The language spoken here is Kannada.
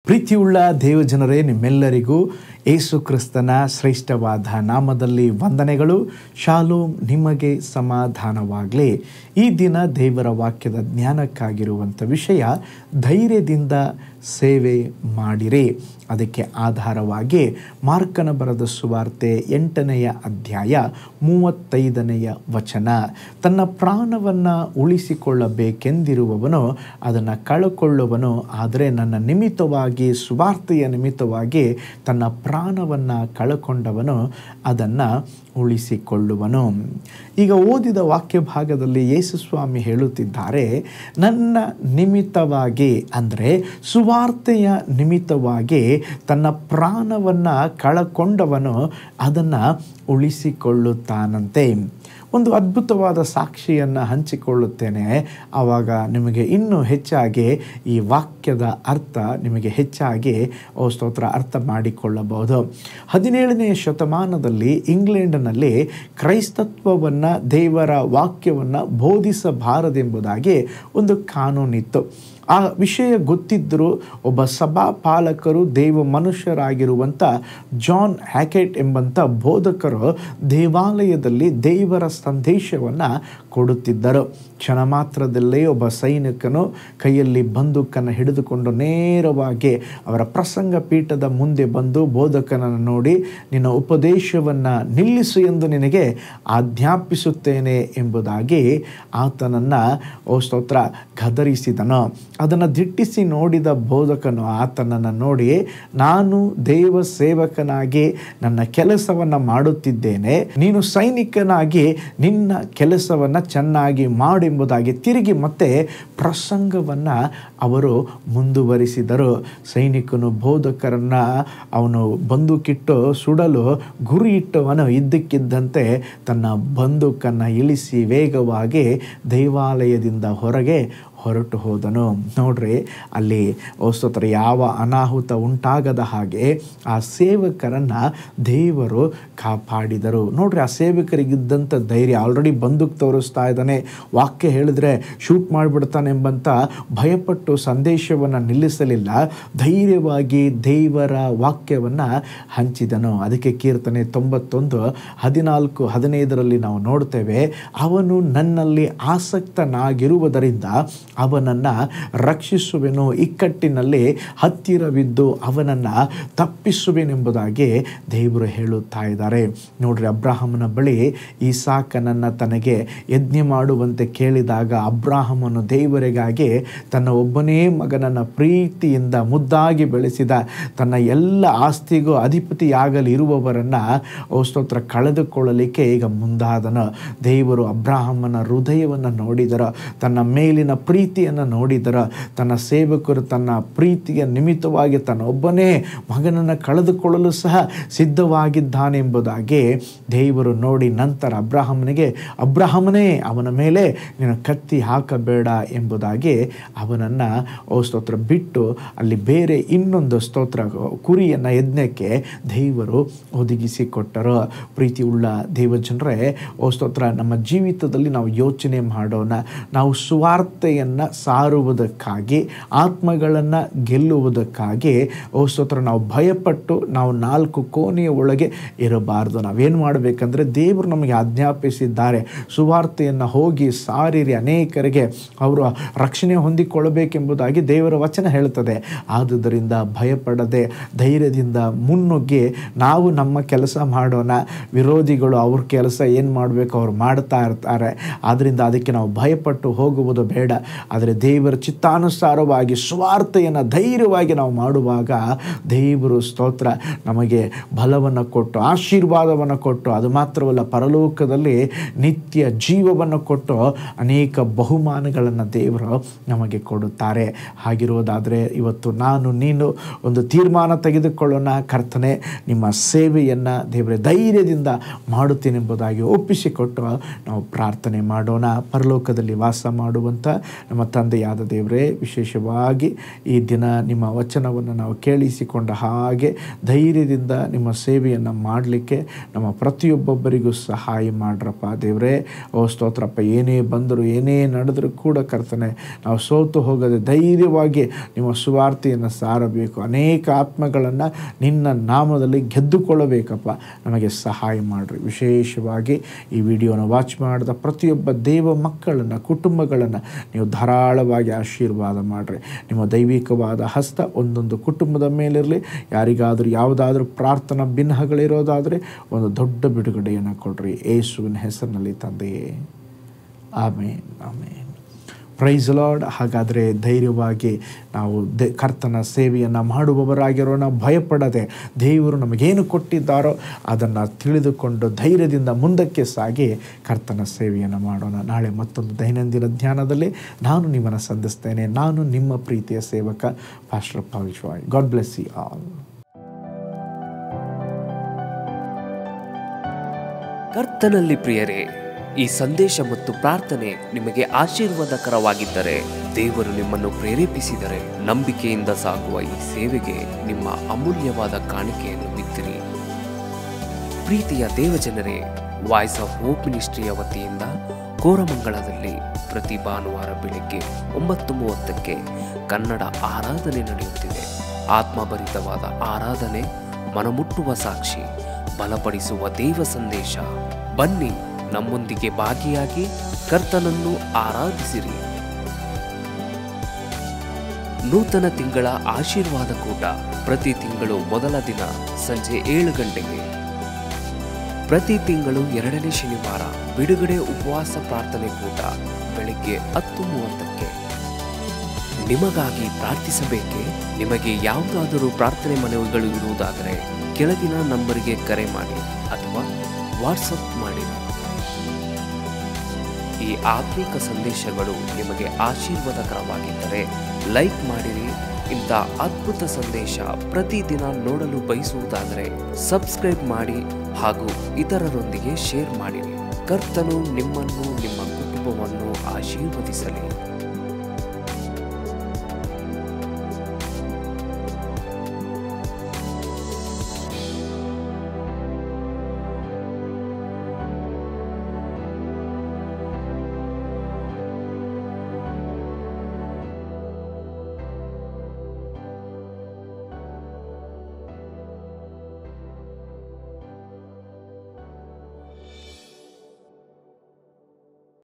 ಪ್ರೀತಿಯುಳ್ಳ ದೇವಜನರೇ, ನಿಮ್ಮೆಲ್ಲರಿಗೂ ಯೇಸು ಕ್ರಿಸ್ತನ ಶ್ರೇಷ್ಠವಾದ ನಾಮದಲ್ಲಿ ವಂದನೆಗಳು. ಶಾಲೋಮ್, ನಿಮಗೆ ಸಮಾಧಾನವಾಗಲಿ. ಈ ದಿನ ದೇವರ ವಾಕ್ಯದ ಜ್ಞಾನಕ್ಕಾಗಿರುವಂಥ ವಿಷಯ ಧೈರ್ಯದಿಂದ ಸೇವೆ ಮಾಡಿರಿ. ಅದಕ್ಕೆ ಆಧಾರವಾಗಿ ಮಾರ್ಕನ ಬರೆದ ಸುವಾರ್ತೆ 8ನೇ ಅಧ್ಯಾಯ 35ನೇ ವಚನ. ತನ್ನ ಪ್ರಾಣವನ್ನು ಉಳಿಸಿಕೊಳ್ಳಬೇಕೆಂದಿರುವವನು ಅದನ್ನು ಕಳಕೊಳ್ಳುವನು, ಆದರೆ ನನ್ನ ನಿಮಿತ್ತವಾಗಿ, ಸುವಾರ್ತೆಯ ನಿಮಿತ್ತವಾಗಿ ತನ್ನ ಪ್ರಾಣವನ್ನು ಕಳಕೊಂಡವನು ಅದನ್ನು ಉಳಿಸಿಕೊಳ್ಳುವನು. ಈಗ ಓದಿದ ವಾಕ್ಯ ಭಾಗದಲ್ಲಿ ಯೇಸು ಸ್ವಾಮಿ ಹೇಳುತ್ತಿದ್ದಾರೆ, ನನ್ನ ನಿಮಿತ್ತವಾಗಿ ಅಂದರೆ ಸುವಾರ್ತೆಯ ನಿಮಿತ್ತವಾಗಿ ತನ್ನ ಪ್ರಾಣವನ್ನು ಕಳಕೊಂಡವನು ಅದನ್ನು ಉಳಿಸಿಕೊಳ್ಳುತ್ತಾನಂತೆ. ಒಂದು ಅದ್ಭುತವಾದ ಸಾಕ್ಷಿಯನ್ನು ಹಂಚಿಕೊಳ್ಳುತ್ತೇನೆ. ಆವಾಗ ನಿಮಗೆ ಇನ್ನೂ ಹೆಚ್ಚಾಗಿ ಈ ವಾಕ್ಯದ ಅರ್ಥ ನಿಮಗೆ ಹೆಚ್ಚಾಗಿ ಸ್ತೋತ್ರ ಅರ್ಥ ಮಾಡಿಕೊಳ್ಳಬಹುದು. 17ನೇ ಶತಮಾನದಲ್ಲಿ ಇಂಗ್ಲೆಂಡ್ನಲ್ಲಿ ಕ್ರೈಸ್ತತ್ವವನ್ನು, ದೇವರ ವಾಕ್ಯವನ್ನು ಬೋಧಿಸಬಾರದೆಂಬುದಾಗಿ ಒಂದು ಕಾನೂನಿತ್ತು. ಆ ವಿಷಯ ಗೊತ್ತಿದ್ದರೂ ಒಬ್ಬ ಸಭಾಪಾಲಕರು, ದೇವ ಮನುಷ್ಯರಾಗಿರುವಂಥ ಜಾನ್ ಹ್ಯಾಕೆಟ್ ಎಂಬಂಥ ಬೋಧಕರು ದೇವಾಲಯದಲ್ಲಿ ದೇವರ ಸಂದೇಶವನ್ನು ಕೊಡುತ್ತಿದ್ದರು. ಕ್ಷಣ ಮಾತ್ರದಲ್ಲೇ ಒಬ್ಬ ಸೈನಿಕನು ಕೈಯಲ್ಲಿ ಬಂದೂಕನ್ನು ಹಿಡಿದುಕೊಂಡು ನೇರವಾಗಿ ಅವರ ಪ್ರಸಂಗ ಪೀಠದ ಮುಂದೆ ಬಂದು ಬೋಧಕನನ್ನು ನೋಡಿ, ನಿನ್ನ ಉಪದೇಶವನ್ನು ನಿಲ್ಲಿಸು ಎಂದು ನಿನಗೆ ಆಜ್ಞಾಪಿಸುತ್ತೇನೆ ಎಂಬುದಾಗಿ ಆತನನ್ನು ಸ್ತೋತ್ರ ಗದರಿಸಿದನು. ಅದನ್ನು ದಿಟ್ಟಿಸಿ ನೋಡಿದ ಬೋಧಕನು ಆತನನ್ನು ನೋಡಿ, ನಾನು ದೇವ ಸೇವಕನಾಗಿ ನನ್ನ ಕೆಲಸವನ್ನು ಮಾಡುತ್ತಿದ್ದೇನೆ, ನೀನು ಸೈನಿಕನಾಗಿ ನಿನ್ನ ಕೆಲಸವನ್ನು ಚೆನ್ನಾಗಿ ಮಾಡೆಂಬುದಾಗಿ ತಿರುಗಿ ಮತ್ತೆ ಪ್ರಸಂಗವನ್ನು ಅವರು ಮುಂದುವರಿಸಿದರು. ಸೈನಿಕನು ಬೋಧಕರನ್ನು ಅವನು ಬಂದೂಕಿಟ್ಟು ಸುಡಲು ಗುರಿಯಿಟ್ಟವನು ಇದ್ದಕ್ಕಿದ್ದಂತೆ ತನ್ನ ಬಂದೂಕನ್ನು ಇಳಿಸಿ ವೇಗವಾಗಿ ದೇವಾಲಯದಿಂದ ಹೊರಗೆ ಹೊರಟು ಹೋದನು. ನೋಡ್ರಿ, ಅಲ್ಲಿ ಸ್ತೋತ್ರ ಯಾವ ಅನಾಹುತ ಉಂಟಾಗದ ಹಾಗೆ ಆ ಸೇವಕರನ್ನು ದೇವರು ಕಾಪಾಡಿದರು. ನೋಡ್ರಿ, ಆ ಸೇವಕರಿಗಿದ್ದಂಥ ಧೈರ್ಯ, ಆಲ್ರೆಡಿ ಬಂದೂಕ್ ತೋರಿಸ್ತಾ ಇದ್ದಾನೆ, ವಾಕ್ಯ ಹೇಳಿದ್ರೆ ಶೂಟ್ ಮಾಡಿಬಿಡ್ತಾನೆ ಎಂಬಂಥ ಭಯಪಟ್ಟು ಸಂದೇಶವನ್ನು ನಿಲ್ಲಿಸಲಿಲ್ಲ. ಧೈರ್ಯವಾಗಿ ದೇವರ ವಾಕ್ಯವನ್ನು ಹಂಚಿದನು. ಅದಕ್ಕೆ ಕೀರ್ತನೆ 91:14-15 ನಾವು ನೋಡ್ತೇವೆ, ಅವನು ನನ್ನಲ್ಲಿ ಆಸಕ್ತನಾಗಿರುವುದರಿಂದ ಅವನನ್ನು ರಕ್ಷಿಸುವೆನು, ಇಕ್ಕಟ್ಟಿನಲ್ಲಿ ಹತ್ತಿರವಿದ್ದು ಅವನನ್ನು ತಪ್ಪಿಸುವೆನೆಂಬುದಾಗಿ ದೇವರು ಹೇಳುತ್ತಾ ಇದ್ದಾರೆ. ನೋಡ್ರಿ, ಅಬ್ರಾಹಮನ ಬಳಿ ಇಸಾಕನನ್ನು ತನಗೆ ಯಜ್ಞೆ ಮಾಡುವಂತೆ ಕೇಳಿದಾಗ ಅಬ್ರಾಹಮನು ದೇವರಿಗಾಗಿ ತನ್ನ ಒಬ್ಬನೇ ಮಗನನ್ನು ಪ್ರೀತಿಯಿಂದ ಮುದ್ದಾಗಿ ಬೆಳೆಸಿದ, ತನ್ನ ಎಲ್ಲ ಆಸ್ತಿಗೂ ಅಧಿಪತಿಯಾಗಲಿ ಇರುವವರನ್ನು ಸ್ತೋತ್ರ ಕಳೆದುಕೊಳ್ಳಲಿಕ್ಕೆ ಈಗ ಮುಂದಾದನು. ದೇವರು ಅಬ್ರಾಹಮನ ಹೃದಯವನ್ನು ನೋಡಿದರು, ತನ್ನ ಮೇಲಿನ ಪ್ರೀತಿಯನ್ನು ನೋಡಿದರು. ತನ್ನ ಸೇವಕರು ತನ್ನ ಪ್ರೀತಿಯ ನಿಮಿತ್ತವಾಗಿ ತನ್ನ ಒಬ್ಬನೇ ಮಗನನ್ನು ಕಳೆದುಕೊಳ್ಳಲು ಸಹ ಸಿದ್ಧವಾಗಿದ್ದಾನೆಂಬುದಾಗಿ ದೇವರು ನೋಡಿ ನಂತರ ಅಬ್ರಾಹಮನೇ ಅವನ ಮೇಲೆ ನೀನು ಕತ್ತಿ ಹಾಕಬೇಡ ಎಂಬುದಾಗಿ ಅವನನ್ನು ಸ್ತೋತ್ರ ಬಿಟ್ಟು ಅಲ್ಲಿ ಬೇರೆ ಇನ್ನೊಂದು ಸ್ತೋತ್ರ ಕುರಿಯನ್ನು ಯಜ್ಞಕ್ಕೆ ದೇವರು ಒದಗಿಸಿಕೊಟ್ಟರು. ಪ್ರೀತಿಯುಳ್ಳ ದೇವಜನರೇ, ಸ್ತೋತ್ರ ನಮ್ಮ ಜೀವಿತದಲ್ಲಿ ನಾವು ಯೋಚನೆ ಮಾಡೋಣ. ನಾವು ಸುವಾರ್ತೆಯನ್ನು ಸಾರುವುದಕ್ಕಾಗಿ, ಆತ್ಮಗಳನ್ನು ಗೆಲ್ಲುವುದಕ್ಕಾಗಿ ಸ್ತೋತ್ರ ನಾವು ಭಯಪಟ್ಟು ನಾವು 4 ಕೋಣೆಯ ಒಳಗೆ ಇರಬಾರ್ದು. ನಾವೇನು ಮಾಡಬೇಕಂದ್ರೆ, ದೇವರು ನಮಗೆ ಆಜ್ಞಾಪಿಸಿದ್ದಾರೆ, ಸುವಾರ್ತೆಯನ್ನು ಹೋಗಿ ಸಾರಿರಿ, ಅನೇಕರಿಗೆ ಅವರು ರಕ್ಷಣೆ ಹೊಂದಿಕೊಳ್ಳಬೇಕೆಂಬುದಾಗಿ ದೇವರ ವಚನ ಹೇಳುತ್ತದೆ. ಆದುದರಿಂದ ಭಯಪಡದೆ ಧೈರ್ಯದಿಂದ ಮುನ್ನುಗ್ಗಿ ನಾವು ನಮ್ಮ ಕೆಲಸ ಮಾಡೋಣ. ವಿರೋಧಿಗಳು ಅವ್ರ ಕೆಲಸ ಏನು ಮಾಡಬೇಕು ಅವ್ರು ಮಾಡ್ತಾ ಇರ್ತಾರೆ. ಆದ್ದರಿಂದ ಅದಕ್ಕೆ ನಾವು ಭಯಪಟ್ಟು ಹೋಗುವುದು ಬೇಡ. ಆದರೆ ದೇವರ ಚಿತ್ತಾನುಸಾರವಾಗಿ ಸುವಾರ್ತೆಯನ್ನು ಧೈರ್ಯವಾಗಿ ನಾವು ಮಾಡುವಾಗ ದೇವರು ಸ್ತೋತ್ರ ನಮಗೆ ಬಲವನ್ನು ಕೊಟ್ಟು, ಆಶೀರ್ವಾದವನ್ನು ಕೊಟ್ಟು, ಅದು ಮಾತ್ರವಲ್ಲ ಪರಲೋಕದಲ್ಲಿ ನಿತ್ಯ ಜೀವವನ್ನು ಕೊಟ್ಟು ಅನೇಕ ಬಹುಮಾನಗಳನ್ನು ದೇವರು ನಮಗೆ ಕೊಡುತ್ತಾರೆ. ಹಾಗಿರುವುದಾದರೆ ಇವತ್ತು ನೀನು ಒಂದು ತೀರ್ಮಾನ ತೆಗೆದುಕೊಳ್ಳೋಣ. ಕರ್ತನೆ, ನಿಮ್ಮ ಸೇವೆಯನ್ನು ದೇವರ ಧೈರ್ಯದಿಂದ ಮಾಡುತ್ತೇನೆಂಬುದಾಗಿ ಒಪ್ಪಿಸಿಕೊಟ್ಟು ನಾವು ಪ್ರಾರ್ಥನೆ ಮಾಡೋಣ. ಪರಲೋಕದಲ್ಲಿ ವಾಸ ಮಾಡುವಂಥ ನಮ್ಮ ತಂದೆಯಾದ ದೇವರೇ, ವಿಶೇಷವಾಗಿ ಈ ದಿನ ನಿಮ್ಮ ವಚನವನ್ನು ನಾವು ಕೇಳಿಸಿಕೊಂಡ ಹಾಗೆ ಧೈರ್ಯದಿಂದ ನಿಮ್ಮ ಸೇವೆಯನ್ನು ಮಾಡಲಿಕ್ಕೆ ನಮ್ಮ ಪ್ರತಿಯೊಬ್ಬೊಬ್ಬರಿಗೂ ಸಹಾಯ ಮಾಡ್ರಪ್ಪ ದೇವರೇ. ಓ ಸ್ತೋತ್ರಪ್ಪ, ಏನೇ ಬಂದರೂ ಏನೇ ನಡೆದರೂ ಕೂಡ ಕರ್ತನೆ, ನಾವು ಸೋತು ಹೋಗದೆ ಧೈರ್ಯವಾಗಿ ನಿಮ್ಮ ಸುವಾರ್ತೆಯನ್ನು ಸಾರಬೇಕು. ಅನೇಕ ಆತ್ಮಗಳನ್ನು ನಿನ್ನ ನಾಮದಲ್ಲಿ ಗೆದ್ದುಕೊಳ್ಳಬೇಕಪ್ಪ. ನಮಗೆ ಸಹಾಯ ಮಾಡಿರಿ. ವಿಶೇಷವಾಗಿ ಈ ವಿಡಿಯೋನ ವಾಚ್ ಮಾಡಿದ ಪ್ರತಿಯೊಬ್ಬ ದೇವ ಮಕ್ಕಳನ್ನು, ಕುಟುಂಬಗಳನ್ನು ನೀವು ಧಾರಾಳವಾಗಿ ಆಶೀರ್ವಾದ ಮಾಡಿರಿ. ನಿಮ್ಮ ದೈವಿಕವಾದ ಹಸ್ತ ಒಂದೊಂದು ಕುಟುಂಬದ ಮೇಲಿರಲಿ. ಯಾರಿಗಾದರೂ ಯಾವುದಾದ್ರೂ ಪ್ರಾರ್ಥನಾ ಭಿನ್ನಗಳಿರೋದಾದರೆ ಒಂದು ದೊಡ್ಡ ಬಿಡುಗಡೆಯನ್ನು ಕೊಡ್ರಿ. ಯೇಸುವಿನ ಹೆಸರಿನಲ್ಲಿ ತಂದೆಯೇ, ಆಮೇನ್, ಆಮೇನ್. Price lord. ಹಾಗಾದರೆ ಧೈರ್ಯವಾಗಿ ನಾವು ಕರ್ತನ ಸೇವೆಯನ್ನು ಮಾಡುವವರಾಗಿರೋಣ. ಭಯಪಡದೆ ದೇವರು ನಮಗೇನು ಕೊಟ್ಟಿದ್ದಾರೋ ಅದನ್ನು ತಿಳಿದುಕೊಂಡು ಧೈರ್ಯದಿಂದ ಮುಂದಕ್ಕೆ ಸಾಗಿ ಕರ್ತನ ಸೇವೆಯನ್ನು ಮಾಡೋಣ. ನಾಳೆ ಮತ್ತೊಂದು ದೈನಂದಿನ ಧ್ಯಾನದಲ್ಲಿ ನಾನು ನಿಮ್ಮನ್ನು ಸಂಧಿಸ್ತೇನೆ. ನಾನು ನಿಮ್ಮ ಪ್ರೀತಿಯ ಸೇವಕ pastor Paul Joy. God bless you all. ಕರ್ತನಲ್ಲಿ ಪ್ರಿಯರೇ, ಈ ಸಂದೇಶ ಮತ್ತು ಪ್ರಾರ್ಥನೆ ನಿಮಗೆ ಆಶೀರ್ವಾದಕರವಾಗಿದ್ದರೆ, ದೇವರು ನಿಮ್ಮನ್ನು ಪ್ರೇರೇಪಿಸಿದರೆ, ನಂಬಿಕೆಯಿಂದ ಸಾಗುವ ಈ ಸೇವೆಗೆ ನಿಮ್ಮ ಅಮೂಲ್ಯವಾದ ಕಾಣಿಕೆಯನ್ನು ಬಿತ್ತಿರಿ. ಪ್ರೀತಿಯ ದೇವಜನರೇ, ವಾಯ್ಸ್ ಆಫ್ ಹೋಪ್ ಮಿನಿಸ್ಟ್ರಿಯ ವತಿಯಿಂದ ಕೋರಮಂಗಲದಲ್ಲಿ ಪ್ರತಿ ಭಾನುವಾರ ಬೆಳಿಗ್ಗೆ 9:30ಕ್ಕೆ ಕನ್ನಡ ಆರಾಧನೆ ನಡೆಯುತ್ತಿದೆ. ಆತ್ಮಭರಿತವಾದ ಆರಾಧನೆ, ಮನಮುಟ್ಟುವ ಸಾಕ್ಷಿ, ಬಲಪಡಿಸುವ ದೇವ ಸಂದೇಶ. ಬನ್ನಿ, ನಮ್ಮೊಂದಿಗೆ ಭಾಗಿಯಾಗಿ ಕರ್ತನನ್ನು ಆರಾಧಿಸಿರಿ. ನೂತನ ತಿಂಗಳ ಆಶೀರ್ವಾದ ಕೂಟ ಪ್ರತಿ ತಿಂಗಳು ಮೊದಲ ದಿನ ಸಂಜೆ 7 ಗಂಟೆಗೆ. ಪ್ರತಿ ತಿಂಗಳು 2ನೇ ಶನಿವಾರ ಬಿಡುಗಡೆ ಉಪವಾಸ ಪ್ರಾರ್ಥನೆ ಕೂಟ ಬೆಳಿಗ್ಗೆ 10:30ಕ್ಕೆ. ನಿಮಗಾಗಿ ಪ್ರಾರ್ಥಿಸಬೇಕೆ? ನಿಮಗೆ ಯಾವುದಾದರೂ ಪ್ರಾರ್ಥನೆ ಮನವಿಗಳು ಇರುವುದಾದರೆ ಕೆಳಗಿನ ನಂಬರಿಗೆ ಕರೆ ಮಾಡಿ ಅಥವಾ ವಾಟ್ಸಪ್ ಮಾಡಿ. ಈ ಆತ್ಮಿಕ ಸಂದೇಶಗಳು ನಿಮಗೆ ಆಶೀರ್ವಾದಕರವಾಗಿದ್ದರೆ ಲೈಕ್ ಮಾಡಿರಿ. ಇಂಥ ಅದ್ಭುತ ಸಂದೇಶ ಪ್ರತಿದಿನ ನೋಡಲು ಬಯಸುವುದಾದರೆ ಸಬ್ಸ್ಕ್ರೈಬ್ ಮಾಡಿ ಹಾಗೂ ಇತರರೊಂದಿಗೆ ಶೇರ್ ಮಾಡಿರಿ. ಕರ್ತನು ನಿಮ್ಮನ್ನು, ನಿಮ್ಮ ಕುಟುಂಬವನ್ನು ಆಶೀರ್ವದಿಸಲಿ.